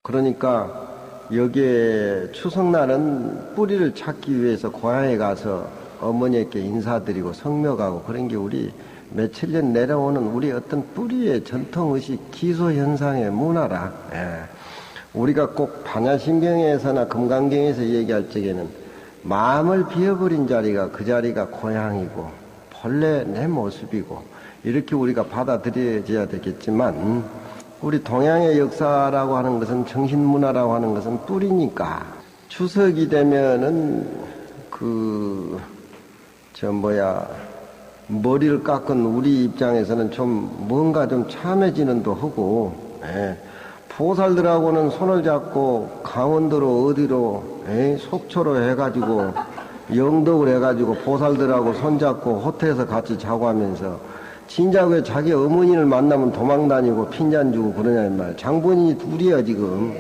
그러니까 여기에 추석날은 뿌리를 찾기 위해서 고향에 가서 어머니께 인사드리고 성묘가고 그런 게 우리 며칠 전 내려오는 우리 어떤 뿌리의 전통의식 기소현상의 문화라. 우리가 꼭 반야심경에서나 금강경에서 얘기할 적에는 마음을 비워버린 자리가 그 자리가 고향이고 본래 내 모습이고 이렇게 우리가 받아들여져야 되겠지만 우리 동양의 역사라고 하는 것은 정신문화라고 하는 것은 뿌리니까 추석이 되면은 머리를 깎은 우리 입장에서는 좀 뭔가 좀 참해지는도 하고 보살들하고는 손을 잡고 강원도로 어디로 속초로 해가지고 영덕을 해가지고 보살들하고 손잡고 호텔에서 같이 자고 하면서 진작 왜 자기 어머니를 만나면 도망다니고 핀잔 주고 그러냐 이 말. 장본인이 둘이야 지금.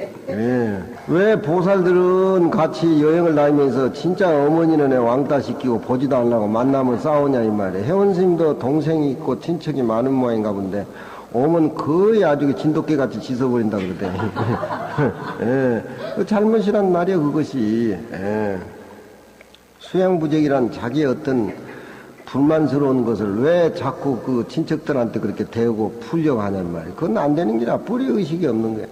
왜 보살들은 같이 여행을 다니면서 진짜 어머니는 왕따 시키고 보지도 않으려고 만나면 싸우냐 이 말이야. 회원스님도 동생이 있고 친척이 많은 모양인가 본데 오면 거의 아주 진돗개 같이 짖어버린다 그러대. 그 잘못이란 말이야 그것이. 수양부적이란 자기의 어떤 불만스러운 것을 왜 자꾸 그 친척들한테 그렇게 대고 풀려고 하냔 말이야. 그건 안 되는 게라 뿌리의식이 없는 거야.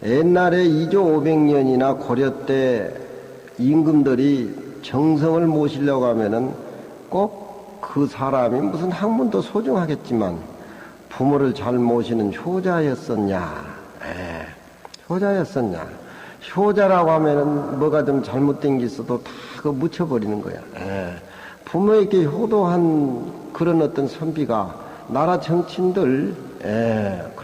옛날에 2조 500년이나 고려 때 임금들이 정성을 모시려고 하면은 꼭 그 사람이 무슨 학문도 소중하겠지만 부모를 잘 모시는 효자였었냐. 효자였었냐. 효자라고 하면은 뭐가 좀 잘못된 게 있어도 다 그거 묻혀버리는 거야. 부모에게 효도한 그런 어떤 선비가 나라 정치인들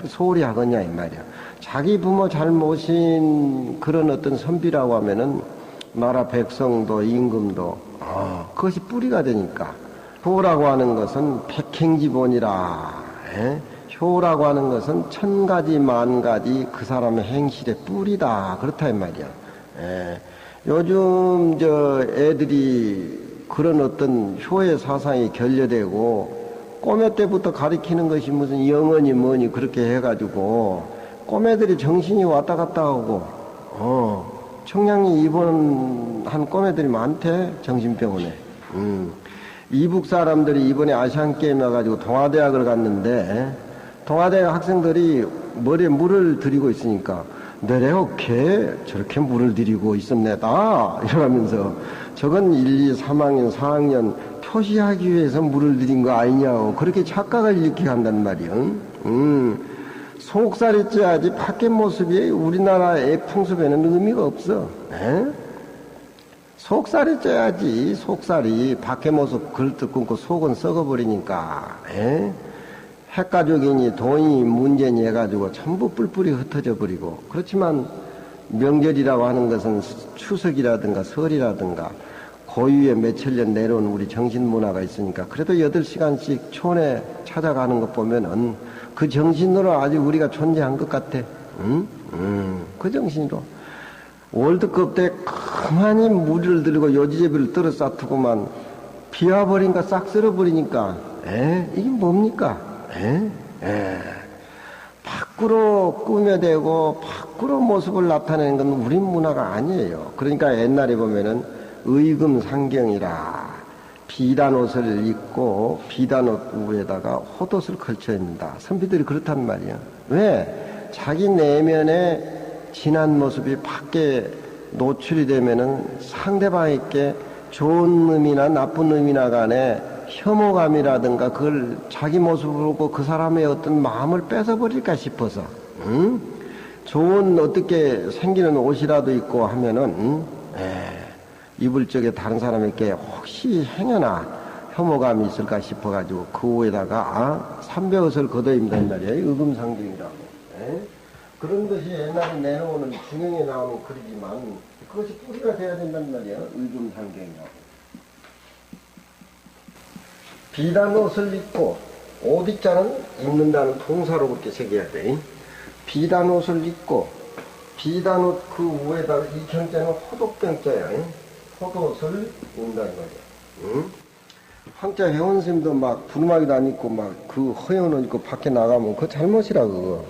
소홀히 하겠냐 이 말이야. 자기 부모 잘 모신 그런 어떤 선비라고 하면은 나라 백성도 임금도 그것이 뿌리가 되니까 효라고 하는 것은 백행지본이라 효라고 하는 것은 천가지 만가지 그 사람의 행실의 뿌리다 그렇다 이 말이야. 요즘 애들이 그런 어떤 효의 사상이 결여되고 꼬매 때부터 가리키는 것이 무슨 영언이 뭐니 그렇게 해가지고 꼬매들이 정신이 왔다 갔다 하고 청량리 입원한 꼬매들이 많대 정신병원에. 이북 사람들이 이번에 아시안게임에 가지고 동아대학을 갔는데 동아대학 학생들이 머리에 물을 들이고 있으니까 내려오게 저렇게 물을 들이고 있었네다 이러면서 저건 1, 2, 3학년, 4학년 표시하기 위해서 물을 들인 거 아니냐고 그렇게 착각을 일으키게 한단 말이요. 속살이 쪄야지 밖의 모습이 우리나라의 풍습에는 의미가 없어. 속살이 쪄야지 속살이 밖의 모습 걸떡 끊고 속은 썩어버리니까. 핵가족이니 돈이 문제니 해가지고 전부 뿔뿔이 흩어져 버리고 그렇지만 명절이라고 하는 것은 추석이라든가 설이라든가 고유의 며칠 년 내려온 우리 정신문화가 있으니까 그래도 8시간씩 촌에 찾아가는 것 보면은 그 정신으로 아직 우리가 존재한 것 같아. 그 정신으로 월드컵 때 가만히 무리를 들고 요지제비를 떨어 쌓두고만 비와버리니까 싹 쓸어버리니까 이게 뭡니까? 밖으로 꾸며대고 밖으로 모습을 나타내는 건 우리 문화가 아니에요. 그러니까 옛날에 보면은 의금상경이라 비단 옷을 입고 비단 옷 위에다가 홑옷을 걸쳐 입는다. 선비들이 그렇단 말이야. 왜? 자기 내면의 진한 모습이 밖에 노출이 되면은 상대방에게 좋은 의미나 나쁜 의미나 간에 혐오감이라든가 그걸 자기 모습을 보고 그 사람의 어떤 마음을 뺏어버릴까 싶어서 좋은 어떻게 생기는 옷이라도 입고 하면은 입을 적에 다른 사람에게 혹시 행여나 혐오감이 있을까 싶어가지고 그 위에다가 삼배옷을 걷어입는단 말이에요. 의금상경이라고. 그런 것이 옛날에 내놓은 중형에 나오는 글이지만 그것이 뿌리가 돼야 된단 말이에요. 의금상경이라고. 비단 옷을 입고 옷 입자는 입는다는 동사로 그렇게 새겨야 돼. 비단 옷을 입고 비단 옷 그 위에다가 이 경자는 호독병자야. 호독옷을 입는다는 말이야. 황자 회원스님도 막 부르마기도 안 입고 막 그 허연 옷 입고 밖에 나가면 그거 잘못이라 그거.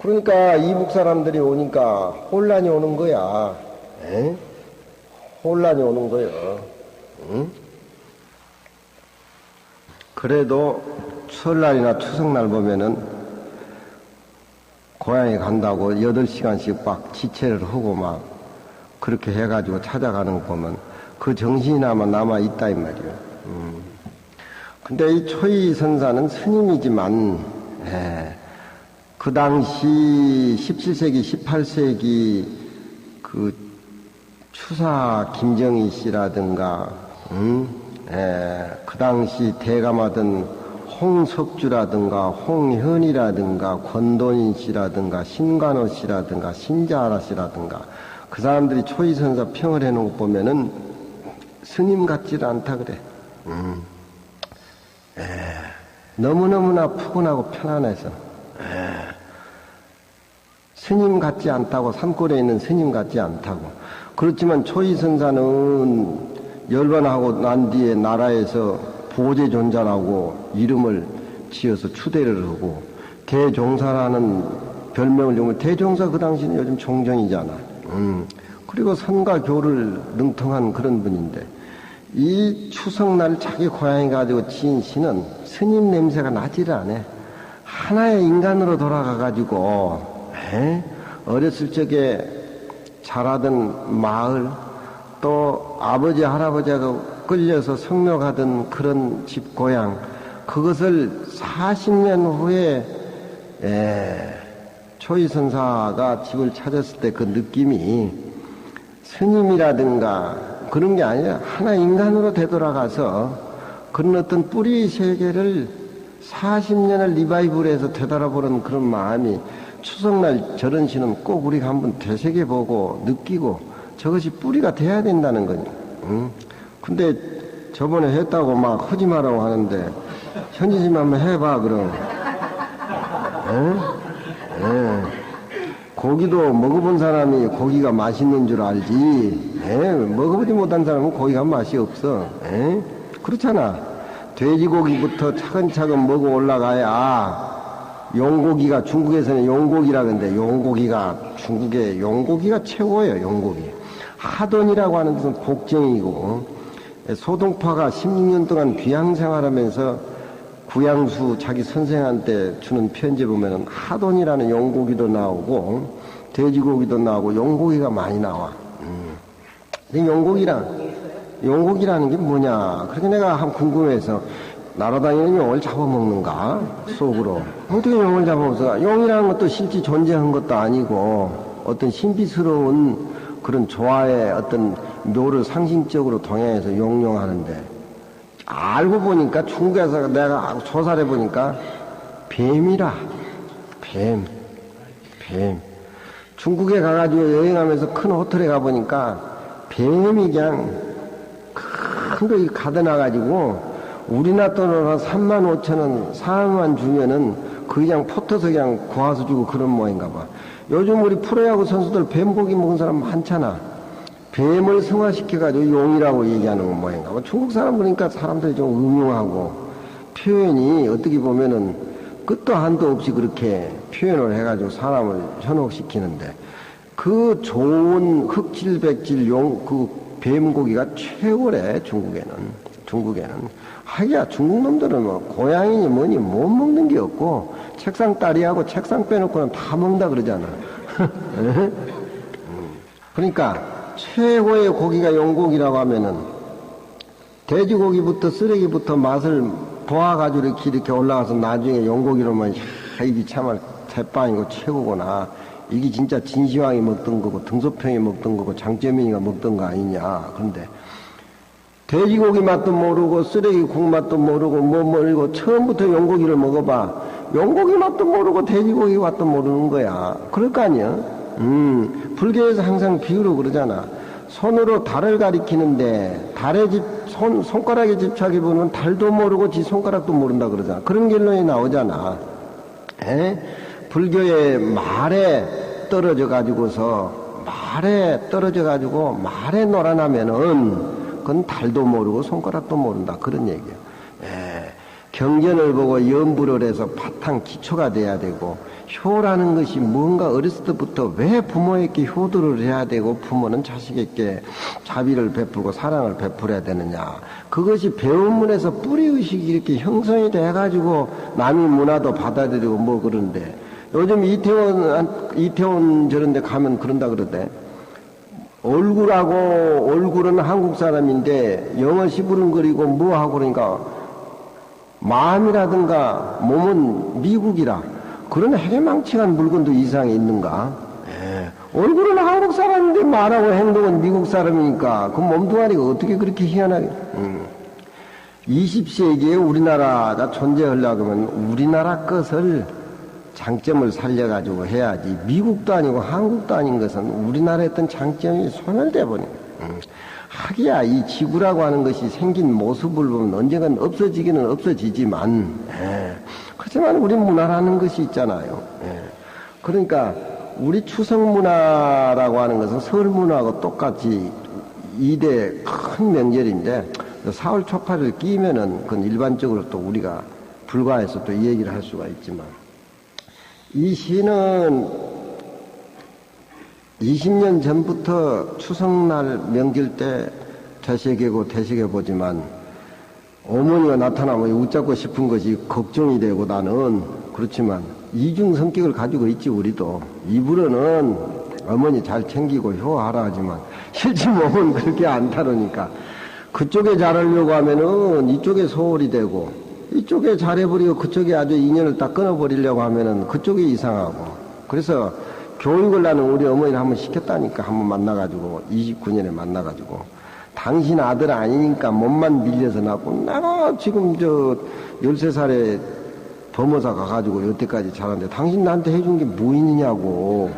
그러니까 이북 사람들이 오니까 혼란이 오는 거야. 에? 혼란이 오는 거예요. 응? 그래도 설날이나 추석날 보면은 고향에 간다고 8시간씩 막 지체를 하고 막 그렇게 해가지고 찾아가는 거 보면 그 정신이나마 남아있다 이 말이에요. 근데 이 초이선사는 스님이지만 그 당시 17세기 18세기 그 추사 김정희 씨라든가 그 당시 대감하던 홍석주라든가 홍현이라든가 권돈인 씨라든가 신관호 씨라든가 신자하라 씨라든가 그 사람들이 초이선사 평을 해놓은 거 보면은 스님 같지를 않다 그래. 너무너무나 푸근하고 편안해서 스님 같지 않다고, 산골에 있는 스님 같지 않다고. 그렇지만 초이선사는 열반하고 난 뒤에 나라에서 보제존자라고 이름을 지어서 추대를 하고 대종사라는 별명을 주면 대종사 그 당시는 요즘 종정이잖아. 그리고 선가교를 능통한 그런 분인데 이 추석날 자기 고향에 가지고 지은 시는 스님 냄새가 나지를 않아. 하나의 인간으로 돌아가가지고 어렸을 적에 자라던 마을 또 아버지 할아버지가 끌려서 성묘하던 그런 집 고향 그것을 40년 후에 초이선사가 집을 찾았을 때 그 느낌이 스님이라든가 그런 게 아니라 하나 인간으로 되돌아가서 그런 어떤 뿌리 세계를 40년을 리바이벌해서 되돌아보는 그런 마음이 추석날 저런 시는 꼭 우리가 한번 되새겨보고 느끼고 저것이 뿌리가 돼야 된다는 거니. 근데 저번에 했다고 막 하지 마라고 하는데 현지심 한번 해봐 그럼. 고기도 먹어본 사람이 고기가 맛있는 줄 알지. 먹어보지 못한 사람은 고기가 맛이 없어. 그렇잖아. 돼지고기부터 차근차근 먹어 올라가야 용고기가 중국에서는 용고기라 그러는데 용고기가 중국의 용고기가 최고예요. 용고기. 하돈이라고 하는 것은 복쟁이고 소동파가 16년 동안 귀향생활하면서 구양수 자기 선생한테 주는 편지 보면은 하돈이라는 용고기도 나오고 돼지고기도 나오고 용고기가 많이 나와. 근데 용고기라는 게 뭐냐? 그렇게 내가 한번 궁금해서 날아다니는 용을 잡아먹는가? 속으로. 어떻게 용을 잡아먹어? 용이라는 것도 실제 존재한 것도 아니고 어떤 신비스러운 그런 조화의 어떤 묘를 상징적으로 동양에서 용용하는데 알고 보니까 중국에서 내가 조사를 해보니까 뱀이라. 뱀. 중국에 가가지고 여행하면서 큰 호텔에 가보니까 뱀이 그냥 큰 거 가둬놔가지고 우리나라 돈으로 한 3만 5천 원, 4만 주면은 그 그냥 포터서 그냥 구워서 주고 그런 모양인가 봐. 요즘 우리 프로야구 선수들 뱀고기 먹은 사람 많잖아. 뱀을 승화시켜가지고 용이라고 얘기하는 건 모양인가 봐. 중국 사람 보니까 사람들이 좀 음흉하고 표현이 어떻게 보면은 끝도 한도 없이 그렇게 표현을 해가지고 사람을 현혹시키는데 그 좋은 흑질백질 그 뱀고기가 최고래. 중국에는 하기야 중국 놈들은 뭐 고양이니 뭐니 못 먹는 게 없고 책상 딸이하고 책상 빼놓고는 다 먹는다 그러잖아. 그러니까 최고의 고기가 용고기라고 하면은 돼지고기부터 쓰레기부터 맛을 보아가지고 이렇게 올라가서 나중에 용고기로만 이게 참말 대빵이고 최고구나. 이게 진짜 진시황이 먹던 거고 등소평이 먹던 거고 장재민이가 먹던 거 아니냐. 그런데 돼지고기 맛도 모르고 쓰레기 국 맛도 모르고 뭐 모르고 처음부터 용고기를 먹어봐. 용고기 맛도 모르고 돼지고기 맛도 모르는 거야. 그럴 거 아니야. 불교에서 항상 비유로 그러잖아. 손으로 달을 가리키는데 달의 손가락에 집착해보면 달도 모르고 지 손가락도 모른다 그러잖아. 그런 결론이 나오잖아. 불교의 말에 떨어져 가지고 말에 놀아나면은 그건 달도 모르고 손가락도 모른다. 그런 얘기야. 경전을 보고 염불을 해서 바탕 기초가 돼야 되고 효라는 것이 뭔가 어렸을 때부터 왜 부모에게 효도를 해야 되고 부모는 자식에게 자비를 베풀고 사랑을 베풀어야 되느냐. 그것이 배움문에서 뿌리의식이 이렇게 형성이 돼가지고 남의 문화도 받아들이고 뭐 그런데 요즘 이태원 저런 데 가면 그런다 그러대. 얼굴은 한국 사람인데 영어 시부름거리고 뭐하고 그러니까 마음이라든가 몸은 미국이라 그런 해괴망측한 물건도 이상이 있는가? 얼굴은 한국 사람인데 말하고 행동은 미국 사람이니까 그 몸뚱아리가 어떻게 그렇게 희한하게 20세기에 우리나라가 존재하려고 하면 우리나라 것을 장점을 살려가지고 해야지. 미국도 아니고 한국도 아닌 것은 우리나라의 어떤 장점이 소멸돼 버린 거예요. 하기야 이 지구라고 하는 것이 생긴 모습을 보면 언젠간 없어지기는 없어지지만 그렇지만 우리 문화라는 것이 있잖아요. 그러니까 우리 추석 문화라고 하는 것은 설 문화하고 똑같이 2대 큰 명절인데 4월 초파를 끼면은 그건 일반적으로 또 우리가 불과해서 또 이 얘기를 할 수가 있지만 이 시는 20년 전부터 추석날 명절 때 되새겨보지만 어머니가 나타나면 웃잡고 싶은 것이 걱정이 되고 나는 그렇지만 이중 성격을 가지고 있지 우리도. 입으로는 어머니 잘 챙기고 효하라 하지만 실제 몸은 그렇게 안 타르니까 그쪽에 잘하려고 하면은 이쪽에 소홀히 되고 이쪽에 잘해버리고 그쪽에 아주 인연을 딱 끊어버리려고 하면은 그쪽이 이상하고 그래서 교육을 나는 우리 어머니를 한번 시켰다니까 한번 만나가지고 29년에 만나가지고 당신 아들 아니니까 몸만 밀려서 낳고 내가 지금 13살에 범어사 가가지고 여태까지 자랐는데 당신 나한테 해준 게 뭐 있느냐고.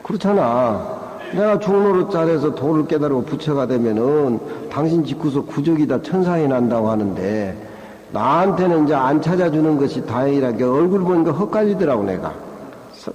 그렇잖아. 내가 중로로 잘해서 도를 깨달고 부처가 되면은 당신 짓고서 구적이다 천상이 난다고 하는데 나한테는 이제 안 찾아주는 것이 다행이라 얼굴 보니까 헛갈리더라고 내가.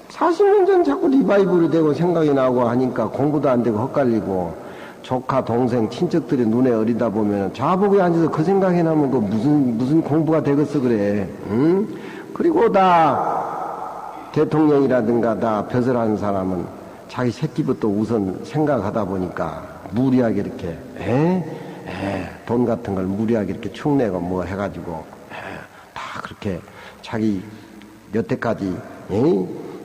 40년 전 자꾸 리바이벌이 되고 생각이 나고 하니까 공부도 안 되고 헛갈리고 조카 동생 친척들이 눈에 어리다 보면 좌복에 앉아서 그 생각이 나면 그 무슨 공부가 되겠어 그래. 응? 그리고 다 대통령이라든가 다 벼슬하는 사람은 자기 새끼부터 우선 생각하다 보니까 무리하게 이렇게 돈 같은 걸 무리하게 이렇게 축내고 뭐 해가지고 다 그렇게 자기 여태까지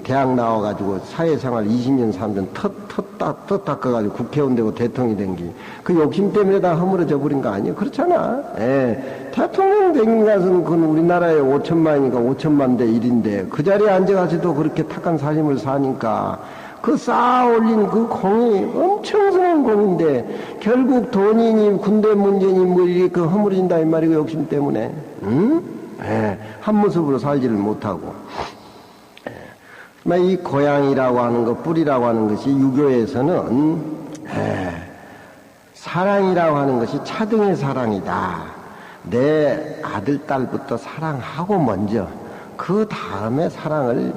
대학 나와가지고 사회생활 20년 살면 턱 닦아가지고 국회의원 되고 대통령이 된 게 그 욕심 때문에 다 허물어져 버린 거 아니에요? 그렇잖아. 대통령 된 것은 그건 우리나라에 5천만이니까 5천만 대 1인데 그 자리에 앉아가지고 그렇게 탁한 삶을 사니까 그 쌓아 올린 그 공이 엄청난 공인데 결국 돈이니 군대 문제니 뭐 이렇게 그 허물어진다 이 말이고 욕심 때문에 한 모습으로 살지를 못하고 이 고향이라고 하는 것, 뿌리라고 하는 것이 유교에서는 사랑이라고 하는 것이 차등의 사랑이다. 내 아들, 딸부터 사랑하고 먼저 그 다음에 사랑을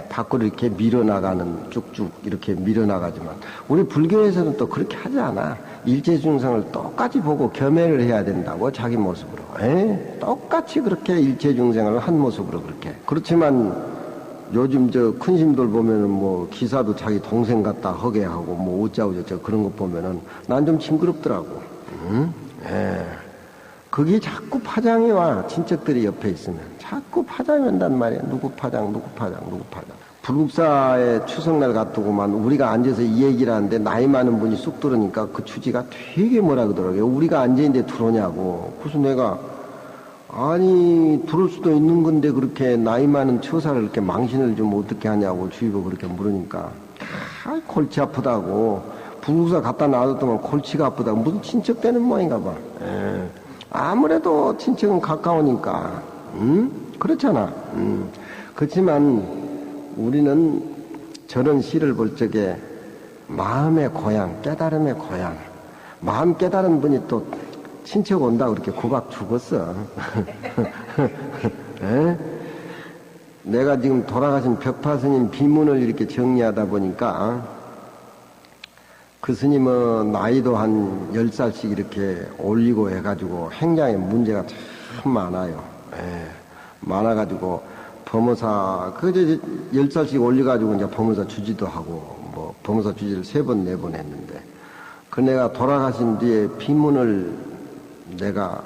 밖으로 이렇게 밀어나가는 쭉쭉 이렇게 밀어나가지만 우리 불교에서는 또 그렇게 하지 않아. 일체중생을 똑같이 보고 겸해를 해야 된다고 자기 모습으로. 똑같이 그렇게 일체중생을 한 모습으로 그렇게. 그렇지만 요즘 큰 스님들 보면은 뭐 기사도 자기 동생 같다 허게 하고 뭐 어쩌고저쩌고 그런 거 보면은 난 좀 징그럽더라고. 그게 자꾸 파장이 와. 친척들이 옆에 있으면 자꾸 파장이 온단 말이야. 누구 파장. 불국사의 추석날 같더구만 우리가 앉아서 이 얘기를 하는데 나이 많은 분이 쑥 들으니까 그 주지가 되게 뭐라 그러더라고요. 우리가 앉아있는데 들어오냐고. 그래서 내가 아니 들을 수도 있는 건데 그렇게 나이 많은 처사를 이렇게 망신을 좀 어떻게 하냐고 주위가 그렇게 물으니까 골치 아프다고 불국사 갖다 놔뒀더만 골치가 아프다고 무슨 친척 되는 모양인가 봐. 아무래도 친척은 가까우니까 그렇잖아. 그렇지만 우리는 저런 시를 볼 적에 마음의 고향 깨달음의 고향 마음 깨달은 분이 또 친척 온다 그렇게 구박 죽었어. 내가 지금 돌아가신 벽파 스님 비문을 이렇게 정리하다 보니까 그 스님은 나이도 한 10살씩 이렇게 올리고 해가지고 행장에 문제가 참 많아요. 많아가지고 범어사, 그저 10살씩 올려가지고 이제 범어사 주지도 하고, 뭐, 범어사 주지를 3번, 4번 했는데, 그 내가 돌아가신 뒤에 비문을 내가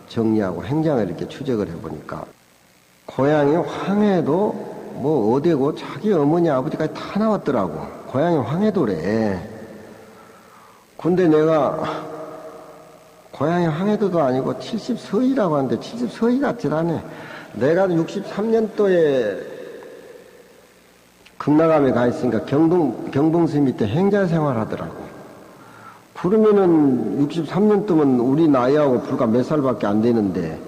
정리하고 행장을 이렇게 추적을 해보니까, 고향이 황해도 뭐 어디고 자기 어머니 아버지까지 다 나왔더라고. 고향이 황해도래. 근데 내가 고향이 황해도도 아니고 70서이라고 하는데 70서이 같질 않네. 내가 63년도에 극락암에 가 있으니까 경봉스 밑에 행자 생활하더라고. 그러면은 63년도면 우리 나이하고 불과 몇 살밖에 안 되는데,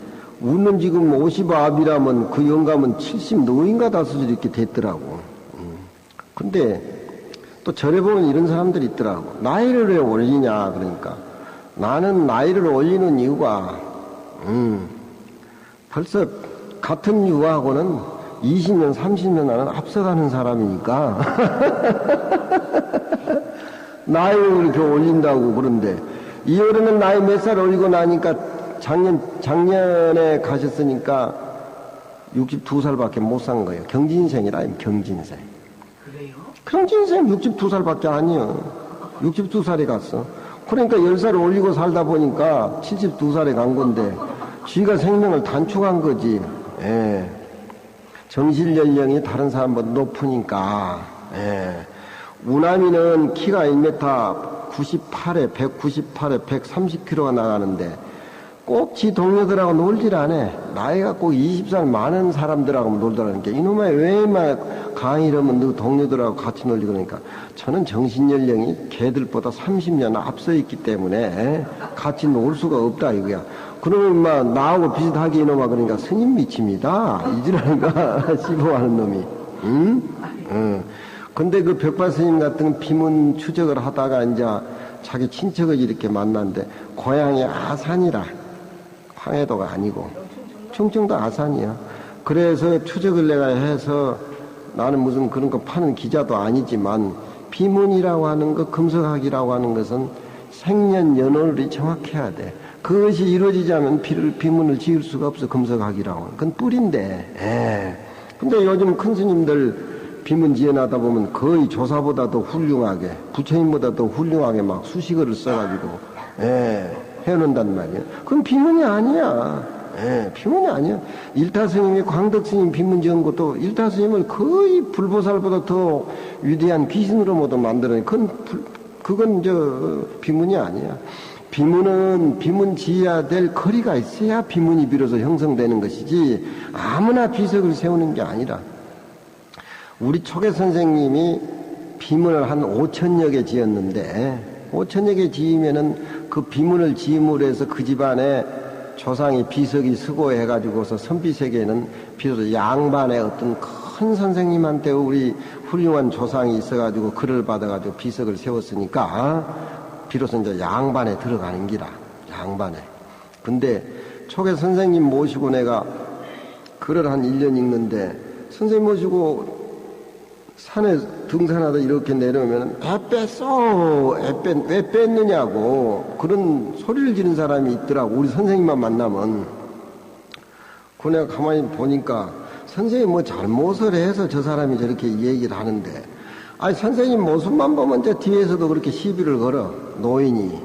우는 지금 50압이라면 그 영감은 70 노인가 다수지 이렇게 됐더라고. 근데 또 절에 보면 이런 사람들이 있더라고. 나이를 왜 올리냐 그러니까, 나는 나이를 올리는 이유가 벌써 같은 유하고는 20년 30년 나는 앞서가는 사람이니까 나이를 이렇게 올린다고. 그런데 이 어른은 나이 몇 살 올리고 나니까 작년에 가셨으니까 62살밖에 못 산 거예요. 경진생이라, 경진생. 그래요? 경진생 62살밖에 아니요. 62살에 갔어. 그러니까 10살 올리고 살다 보니까 72살에 간 건데, 쥐가 생명을 단축한 거지. 예. 정실 연령이 다른 사람보다 높으니까. 예. 우남이는 키가 1m 98에 198에 130kg가 나가는데, 꼭 지 동료들하고 놀질 않아. 나이가 꼭 20살 많은 사람들하고 놀더라니까. 이놈의 왜만 강의라면 너 동료들하고 같이 놀지. 그러니까 저는 정신연령이 걔들보다 30년 앞서 있기 때문에 같이 놀 수가 없다 이거야. 그러면 막 나하고 비슷하게 이놈아. 그러니까 스님 미칩니다. 이지라니까 씹어하는 놈이. 응? 응. 근데 그 벽발 스님 같은 비문 추적을 하다가 이제 자기 친척을 이렇게 만났는데, 고향이 아산이라. 황해도가 아니고 충청도 아산이야. 그래서 추적을 내가 해서, 나는 무슨 그런 거 파는 기자도 아니지만, 비문이라고 하는 것, 금석학이라고 하는 것은 생년연월이 정확해야 돼. 그것이 이루어지지 않으면 비문을 지을 수가 없어. 금석학이라고. 그건 뿔인데. 근데 요즘 큰 스님들 비문 지어나다 보면 거의 조사보다도 훌륭하게, 부처님보다도 훌륭하게 막 수식어를 써가지고 해놓는단 말이야. 그건 비문이 아니야. 비문이 아니야. 일타스님이 광덕스님 비문 지은 것도 일타스님을 거의 불보살보다 더 위대한 귀신으로 모두 만들어내. 그건 비문이 아니야. 비문은 비문 지어야 될 거리가 있어야 비문이 비로소 형성되는 것이지, 아무나 비석을 세우는 게 아니라. 우리 초계 선생님이 비문을 한 5천여 개 지었는데, 5천여 개 지으면은 그 비문을 지음으로 해서 그 집안에 조상이 비석이 수고해가지고서 선비세계에는 비로소 양반의 어떤 큰 선생님한테 우리 훌륭한 조상이 있어가지고 글을 받아가지고 비석을 세웠으니까 비로소 이제 양반에 들어가는 기라. 양반에. 근데 초계 선생님 모시고 내가 글을 한 1년 읽는데, 선생님 모시고 산에 등산하다 이렇게 내려오면 왜 뺐느냐고 그런 소리를 지르는 사람이 있더라고. 우리 선생님만 만나면. 그 내가 가만히 보니까 선생님 뭐 잘못을 해서 저 사람이 저렇게 얘기를 하는데, 아니 선생님 모습만 보면 저 뒤에서도 그렇게 시비를 걸어, 노인이.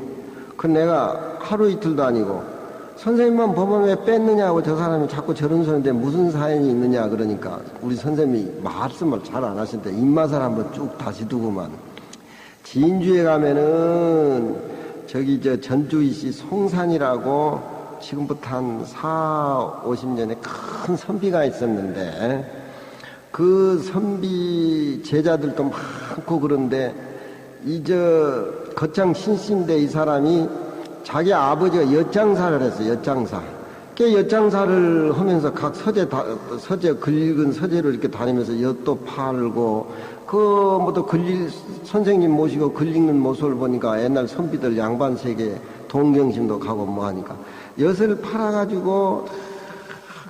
그 내가 하루 이틀도 아니고 선생님만 보면 왜 뺐느냐고 저 사람이 자꾸 저런 소리인데 무슨 사연이 있느냐 그러니까, 우리 선생님이 말씀을 잘 안 하시는데 입맛을 한번 쭉 다시 두고만. 진주에 가면은 저기 전주이시 송산이라고 지금부터 한 40-50년에 큰 선비가 있었는데, 그 선비 제자들도 많고 그런데 거창 신씨인데 이 사람이 자기 아버지가 엿장사를 했어요. 엿장사. 그 엿장사를 하면서 각 서재 글익은 서재를 이렇게 다니면서 엿도 팔고, 또 선생님 모시고 글 읽는 모습을 보니까 옛날 선비들 양반 세계 동경심도 가고 뭐 하니까 엿을 팔아가지고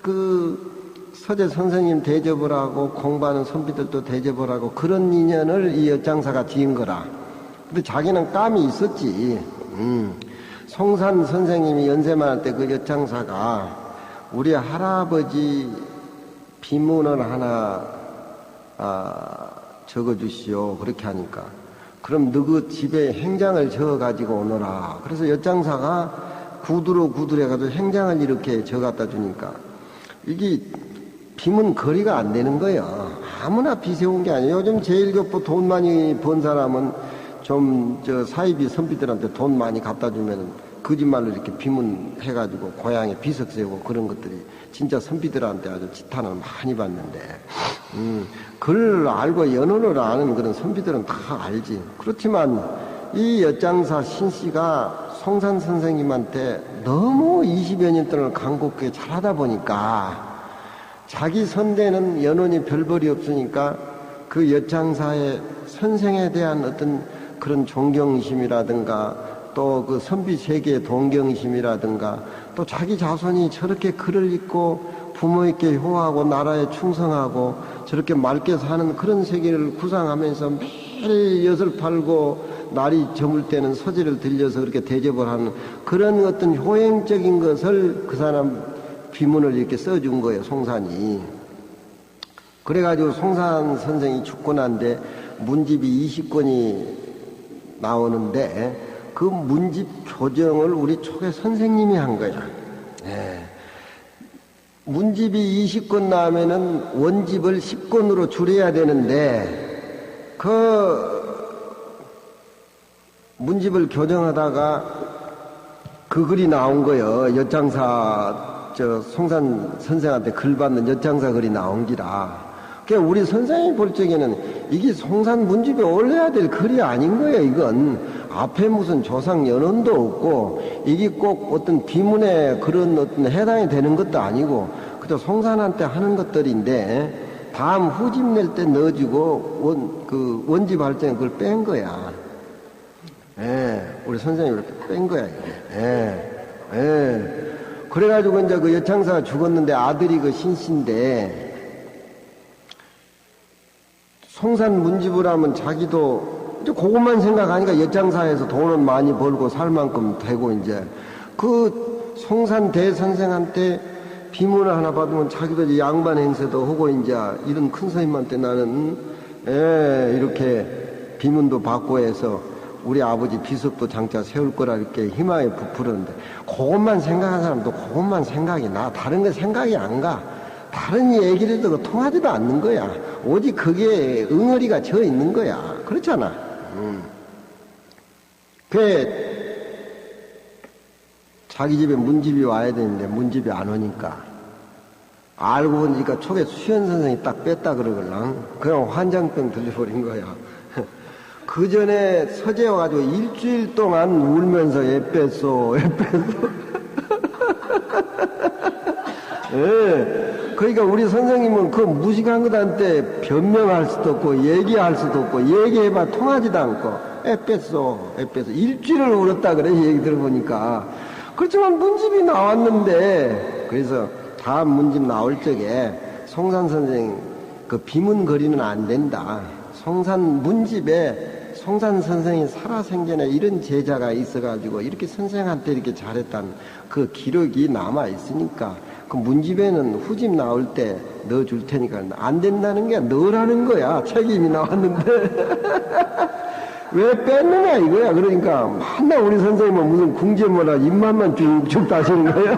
그 서재 선생님 대접을 하고 공부하는 선비들도 대접을 하고, 그런 인연을 이 엿장사가 지은 거라. 근데 자기는 깜이 있었지. 송산 선생님이 연세만 할 때 그 엿장사가 우리 할아버지 비문을 하나 적어주시오. 그렇게 하니까 그럼 너그 집에 행장을 적어가지고 오너라. 그래서 엿장사가 구두로 해가지고 행장을 이렇게 적어갖다 주니까 이게 빚은 거리가 안 되는 거예요. 아무나 빚해온 게 아니에요. 요즘 제1교포 돈 많이 번 사람은 좀 사이비 선비들한테 돈 많이 갖다 주면 거짓말로 이렇게 빚문 해가지고 고향에 비석 세우고 그런 것들이 진짜 선비들한테 아주 지탄을 많이 받는데 그걸 알고 연언을 아는 그런 선비들은 다 알지. 그렇지만 이 엿장사 신씨가 송산 선생님한테 너무 20여 년 동안 간곡하게 잘하다 보니까 자기 선대는 연원이 별벌이 없으니까 그 엿장사의 선생에 대한 어떤 그런 존경심이라든가 또 그 선비 세계의 동경심이라든가 또 자기 자손이 저렇게 글을 읽고 부모에게 효하고 나라에 충성하고 저렇게 맑게 사는 그런 세계를 구상하면서 매일 엿을 팔고 날이 저물 때는 서재를 들려서 그렇게 대접을 하는 그런 어떤 효행적인 것을 그 사람 비문을 이렇게 써준 거예요, 송산이. 그래가지고 송산 선생이 죽고 난데 문집이 20권이 나오는데 그 문집 교정을 우리 초계 선생님이 한 거야. 네. 문집이 20권 나오면은 원집을 10권으로 줄여야 되는데 그 문집을 교정하다가 그 글이 나온 거예요. 엿장사 송산 선생한테 글 받는 엿장사 글이 나온 기라. 그러니까 우리 선생님이 볼 적에는 이게 송산 문집에 올려야 될 글이 아닌 거예요. 이건 앞에 무슨 조상 연원도 없고 이게 꼭 어떤 비문에 그런 어떤 해당이 되는 것도 아니고 그저 송산한테 하는 것들인데 다음 후집 낼 때 넣어주고 원집 할 때는 그걸 뺀 거야. 예, 우리 선생님이 이렇게 뺀 거야, 이게. 예. 그래가지고 이제 그 엿장사가 죽었는데 아들이 그 신씨인데, 송산 문집을 하면 자기도 이제 그것만 생각하니까 엿장사에서 돈은 많이 벌고 살 만큼 되고 이제 그 송산 대선생한테 비문을 하나 받으면 자기도 이제 양반 행세도 하고 이제 이런 큰 스님한테 나는 이렇게 비문도 받고 해서 우리 아버지 비석도 장차 세울 거라 이렇게 희망에 부풀었는데 그것만 생각한 사람도 그것만 생각이 나. 다른 거 생각이 안 가. 다른 얘기를 해도 통하지도 않는 거야. 오직 그게 응어리가 져 있는 거야. 그렇잖아. 자기 집에 문집이 와야 되는데 문집이 안 오니까 알고 보니까 초에 수현 선생이 딱 뺐다 그러걸랑 그냥 환장병 들려버린 거야. 그 전에 서재 와가지고 일주일 동안 울면서 애 뺐어. 예. 그러니까 우리 선생님은 그 무식한 것한테 변명할 수도 없고 얘기할 수도 없고 얘기해봐 통하지도 않고 애 뺐어. 일주일을 울었다 그래 얘기 들어보니까. 그렇지만 문집이 나왔는데 그래서 다음 문집 나올 적에 송산 선생 그 비문거리는 안 된다. 송산 문집에 송산 선생이 살아생전에 이런 제자가 있어가지고 이렇게 선생한테 이렇게 잘했다는 그 기록이 남아있으니까 그 문집에는 후집 나올 때 넣어줄 테니까 안 된다는 게 넣으라는 거야. 책임이 나왔는데. 왜 뺐느냐 이거야. 그러니까 맨날 우리 선생님은 무슨 궁제모라 입맛만 쭉쭉 다시는 거야.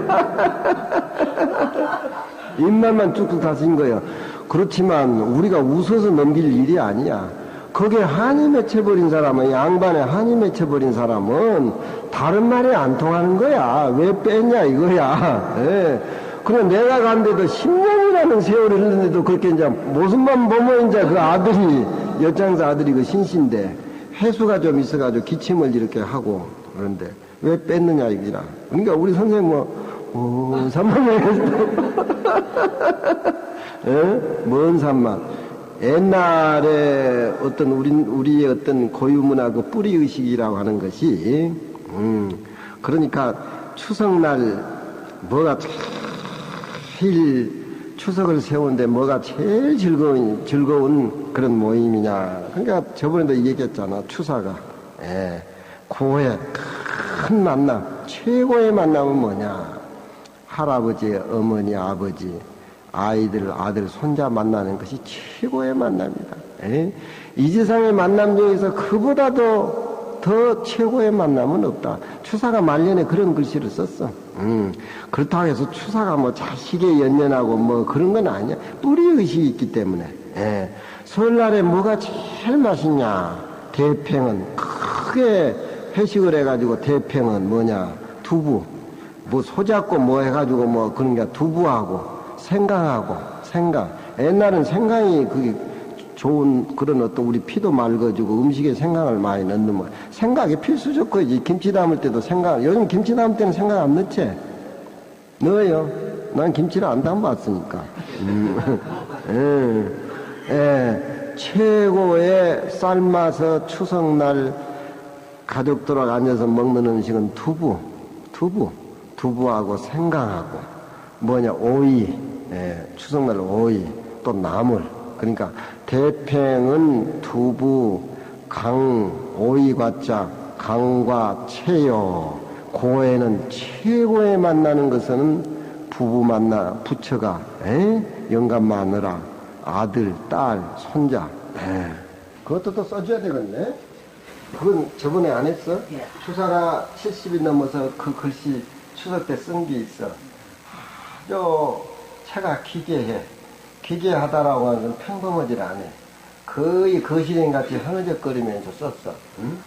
입맛만 쭉쭉 다시는 거야. 그렇지만 우리가 웃어서 넘길 일이 아니야. 거기에 한이 맺혀버린 사람은 양반에 한이 맺혀버린 사람은 다른 말이 안 통하는 거야. 왜 뺐냐 이거야. 예. 그래 내가 간데도 10년이라는 세월을 흘렀는데도 그렇게 이제 모습만 보면 이제 그 아들이 엿장사 아들이 그 신씨인데 해수가 좀 있어가지고 기침을 이렇게 하고 그런데 왜 뺐느냐 이기라. 그러니까 우리 선생님 먼 산만 먼 산만. 옛날에 어떤 우리의 어떤 고유문화 그 뿌리의식이라고 하는 것이 그러니까 추석날 뭐가 제일 추석을 세우는데 뭐가 제일 즐거운 그런 모임이냐. 그러니까 저번에도 얘기했잖아. 추사가. 고해 큰 만남 최고의 만남은 뭐냐. 할아버지 어머니 아버지 아들, 손자 만나는 것이 최고의 만남이다. 이 세상의 만남 중에서 그보다도 더 최고의 만남은 없다. 추사가 말년에 그런 글씨를 썼어. 그렇다고 해서 추사가 뭐 자식에 연연하고 뭐 그런 건 아니야. 뿌리의식이 있기 때문에. 설날에 뭐가 제일 맛있냐? 대팽은 크게 회식을 해가지고 대팽은 뭐냐? 두부. 뭐 소잡고 뭐 해가지고 뭐 그런 게 두부하고 생강하고 생강. 옛날은 생강이 그게 좋은 그런 어떤 우리 피도 맑아지고 음식에 생강을 많이 넣는 뭐 생강이 필수적 거지. 김치 담을 때도 생강. 요즘 김치 담을 때는 생강 안 넣지? 넣어요. 난 김치를 안 담아봤으니까. 최고의 삶아서 추석날 가족들하고 앉아서 먹는 음식은 두부하고 생강하고 뭐냐 오이, 추석날 오이 또 나물. 그러니까 대팽은 두부, 강, 오이과자, 강과 채요. 고에는 최고에 만나는 것은 부처가 영감 마누라, 아들, 딸, 손자. 그것도 또 써줘야 되겠네. 그건 저번에 안 했어? 추사가 70이 넘어서 그 글씨 추석 때 쓴 게 있어. 아주 차가 기괴해. 기괴하다라고 하는 건 평범하지 않아. 거의 거시랭같이 흐느적거리면서 썼어. 응?